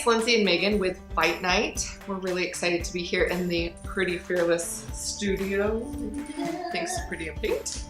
it's Lindsay and Megan with Fight Night. We're really excited to be here in the Pretty Fearless studio. Thanks to Pretty and Paint.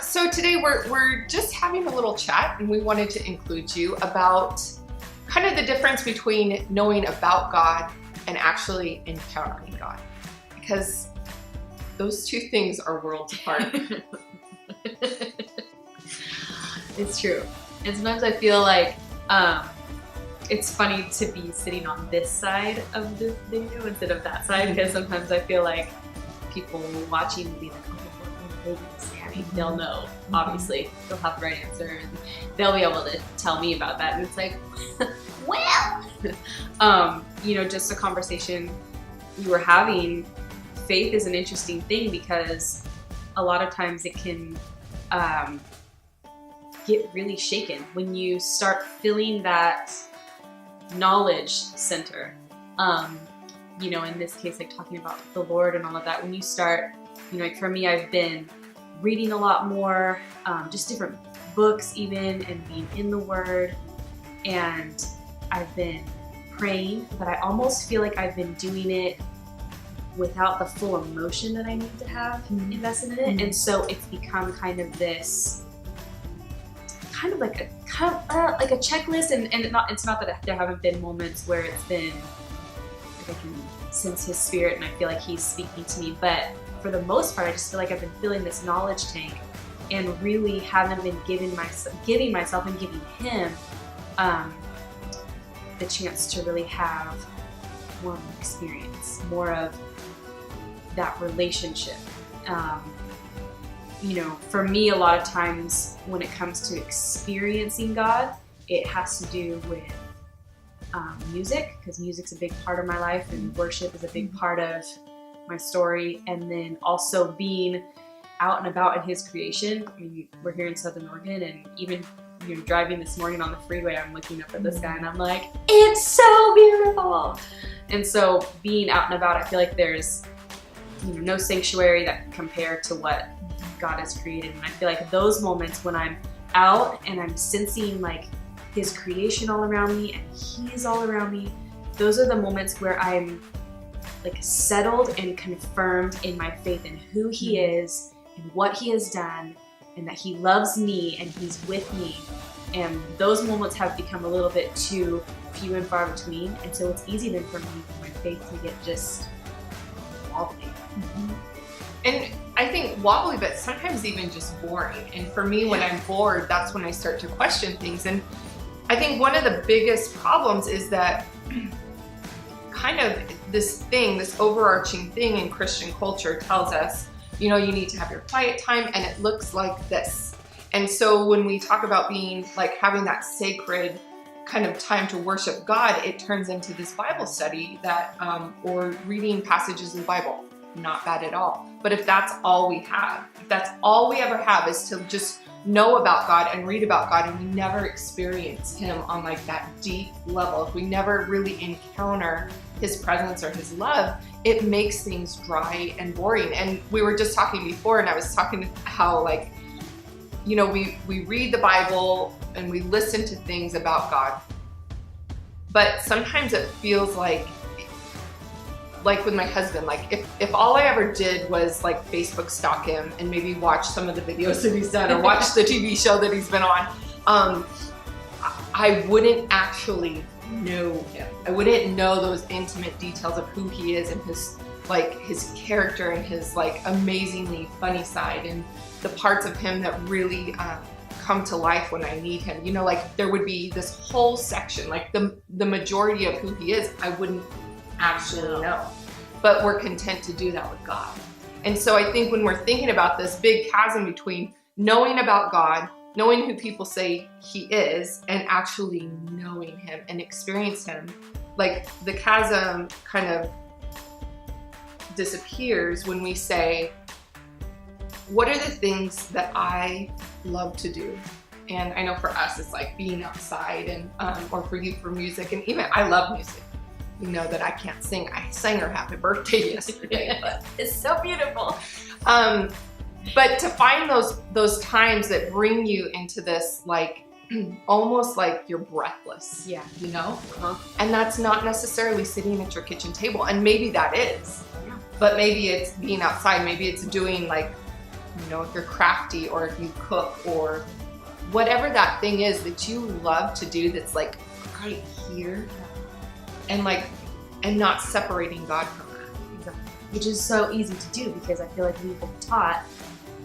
So today we're just having a little chat, and we wanted to include you about kind of the difference between knowing about God and actually encountering God, because those two things are worlds apart. It's true. And sometimes I feel like it's funny to be sitting on this side of the video instead of that side, because sometimes I feel like people watching will be like, oh, what are they gonna say? I mean, they'll know, obviously. They'll have the right answer, and they'll be able to tell me about that. And it's like, well, you know, just a conversation we were having, faith is an interesting thing because a lot of times it can get really shaken when you start feeling that knowledge center. You know, in this case, like talking about the Lord and all of that, when you start, you know, like for me, I've been reading a lot more, just different books even, and being in the Word, and I've been praying, but I almost feel like I've been doing it without the full emotion that I need to have invested in it. And so it's become kind of this kind of like a checklist, and it's not that there haven't been moments where it's been like I can sense His Spirit and I feel like He's speaking to me, but for the most part I just feel like I've been filling this knowledge tank and really haven't been giving myself and giving Him the chance to really have more of an experience, more of that relationship. You know, for me, a lot of times when it comes to experiencing God, it has to do with music, because music's a big part of my life, and worship is a big part of my story. And then also being out and about in His creation. I mean, we're here in Southern Oregon, and even, you know, driving this morning on the freeway, I'm looking up at the sky and I'm like, it's so beautiful. And so being out and about, I feel like there's, you know, no sanctuary that can compare to what God has created. And I feel like those moments when I'm out and I'm sensing like His creation all around me and He's all around me, those are the moments where I'm like settled and confirmed in my faith in who He is and what He has done, and that He loves me and He's with me. And those moments have become a little bit too few and far between, and so it's easy then for me, for my faith to get just wobbly. And I think wobbly, but sometimes even just boring. And for me, when I'm bored, that's when I start to question things. And I think one of the biggest problems is that kind of this overarching thing in Christian culture tells us, you know, you need to have your quiet time, and it looks like this. And so when we talk about being like having that sacred kind of time to worship God, it turns into this Bible study that, or reading passages of the Bible. Not bad at all. But if that's all we have, if that's all we ever have is to just know about God and read about God, and we never experience Him on like that deep level, if we never really encounter His presence or His love, it makes things dry and boring. And we were just talking before, and I was talking how, like, you know, we read the Bible and we listen to things about God, but sometimes it feels like with my husband, like if all I ever did was like Facebook stalk him and maybe watch some of the videos that he's done or watch the TV show that he's been on, I wouldn't actually know him. I wouldn't know those intimate details of who he is and his character and his like amazingly funny side and the parts of him that really come to life when I need him. You know, like there would be this whole section, like the majority of who he is, I wouldn't actually know, but we're content to do that with God. And so I think when we're thinking about this big chasm between knowing about God, knowing who people say He is, and actually knowing Him and experience Him, like the chasm kind of disappears when we say, what are the things that I love to do? And I know for us it's like being outside, and or for you for music, and even I love music. You know that I can't sing. I sang her happy birthday yesterday, but it's so beautiful. But to find those times that bring you into this like almost like you're breathless. Yeah. You know? Uh-huh. And that's not necessarily sitting at your kitchen table. And maybe that is. Yeah. But maybe it's being outside. Maybe it's doing like, you know, if you're crafty or if you cook or whatever that thing is that you love to do that's like right here. And like, and not separating God from that. Exactly. Which is so easy to do because I feel like we've been taught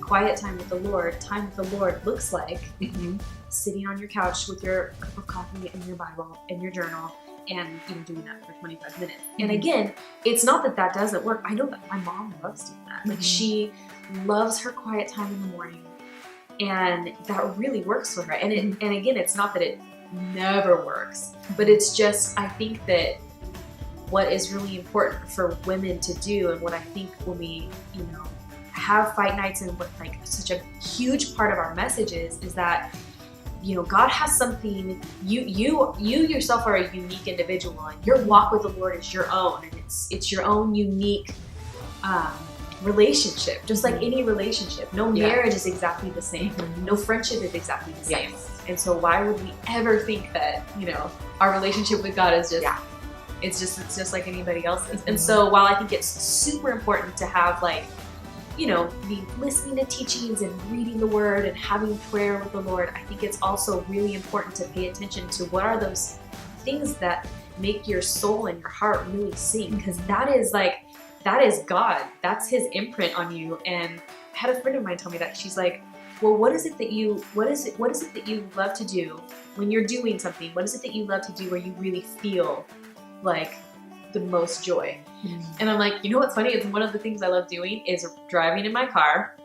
quiet time with the Lord looks like sitting on your couch with your cup of coffee and your Bible and your journal and doing that for 25 minutes. And again, it's not that that doesn't work. I know that my mom loves doing that. Like she loves her quiet time in the morning and that really works for her. And again, it's not that it never works, but it's just, I think that what is really important for women to do and what I think when we, have fight nights and what like such a huge part of our message is that God has something, you yourself are a unique individual and your walk with the Lord is your own and it's your own unique relationship, just like any relationship. No marriage is exactly the same. No friendship is exactly the same. And so why would we ever think that, our relationship with God is just, it's just like anybody else's. And so while I think it's super important to have like, be listening to teachings and reading the word and having prayer with the Lord, I think it's also really important to pay attention to what are those things that make your soul and your heart really sing, because that is God. That's his imprint on you. And I had a friend of mine tell me that. She's like, well, what is it that you love to do when you're doing something? What is it that you love to do where you really feel like the most joy? And I'm like, what's funny is one of the things I love doing is driving in my car.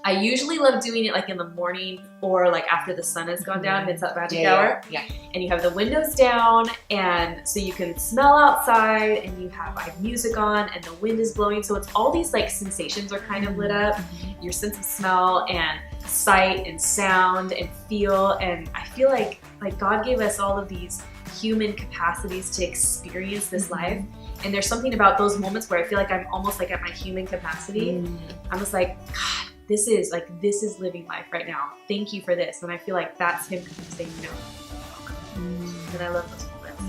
I usually love doing it like in the morning or like after the sun has gone down and it's that magic hour. Yeah. And you have the windows down and so you can smell outside and you have like music on and the wind is blowing. So it's all these like sensations are kind of lit up. Your sense of smell and sight and sound and feel. And I feel like God gave us all of these human capacities to experience this life. And there's something about those moments where I feel like I'm almost like at my human capacity. I'm just like, God, this is living life right now. Thank you for this. And I feel like that's him saying, and I love those moments.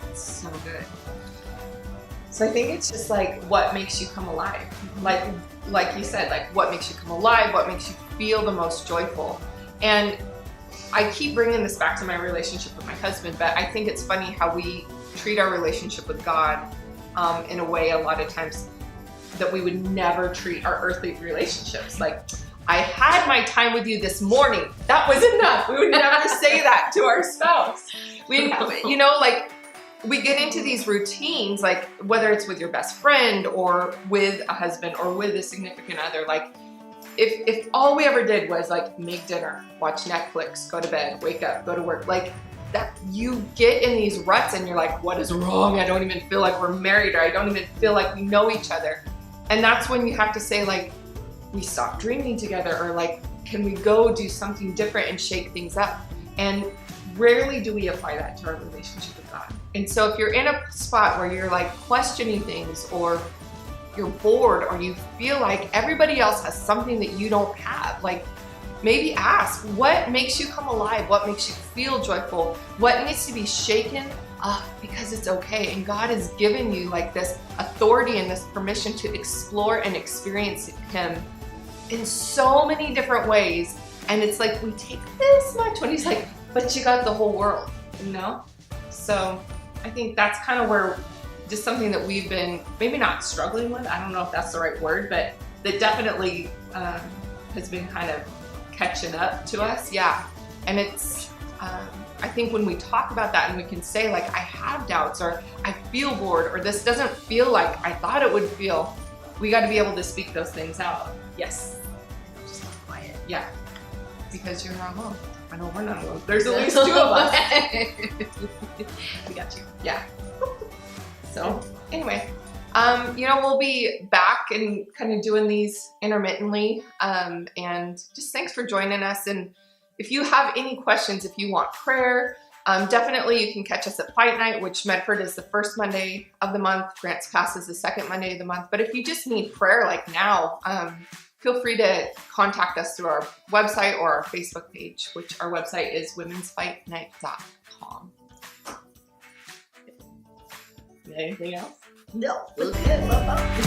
It's so good. So I think it's just like what makes you come alive. Like you said, like what makes you come alive, what makes you feel the most joyful. And I keep bringing this back to my relationship with my husband, but I think it's funny how we treat our relationship with God in a way a lot of times that we would never treat our earthly relationships. Like, I had my time with you this morning. That was enough. We would never say that to our spouse. We get into these routines, like whether it's with your best friend or with a husband or with a significant other, like if all we ever did was like make dinner, watch Netflix, go to bed, wake up, go to work, like that, you get in these ruts and you're like, what is wrong? I don't even feel like we're married, or I don't even feel like we know each other. And that's when you have to say like, we stop dreaming together, or like, can we go do something different and shake things up? And rarely do we apply that to our relationship with God. And so if you're in a spot where you're like questioning things, or you're bored, or you feel like everybody else has something that you don't have, like maybe ask, what makes you come alive? What makes you feel joyful? What needs to be shaken up because it's okay? And God has given you like this authority and this permission to explore and experience him in so many different ways. And it's like, we take this much when he's like, but you got the whole world, So I think that's kind of where just something that we've been maybe not struggling with. I don't know if that's the right word, but that definitely has been kind of catching up to us. Yeah. And it's, I think when we talk about that and we can say like, I have doubts, or I feel bored, or this doesn't feel like I thought it would feel, we got to be able to speak those things out. Yes. Just be quiet. Yeah. Because you're not alone. I know we're not alone. There's at least two of us. We got you. Yeah. So anyway, we'll be back and kind of doing these intermittently. And just thanks for joining us. And if you have any questions, if you want prayer, definitely you can catch us at Fight Night, which Medford is the first Monday of the month. Grants Pass is the second Monday of the month. But if you just need prayer like now, feel free to contact us through our website or our Facebook page, which our website is womensfightnight.com. Anything else? No, that's good. Bye-bye.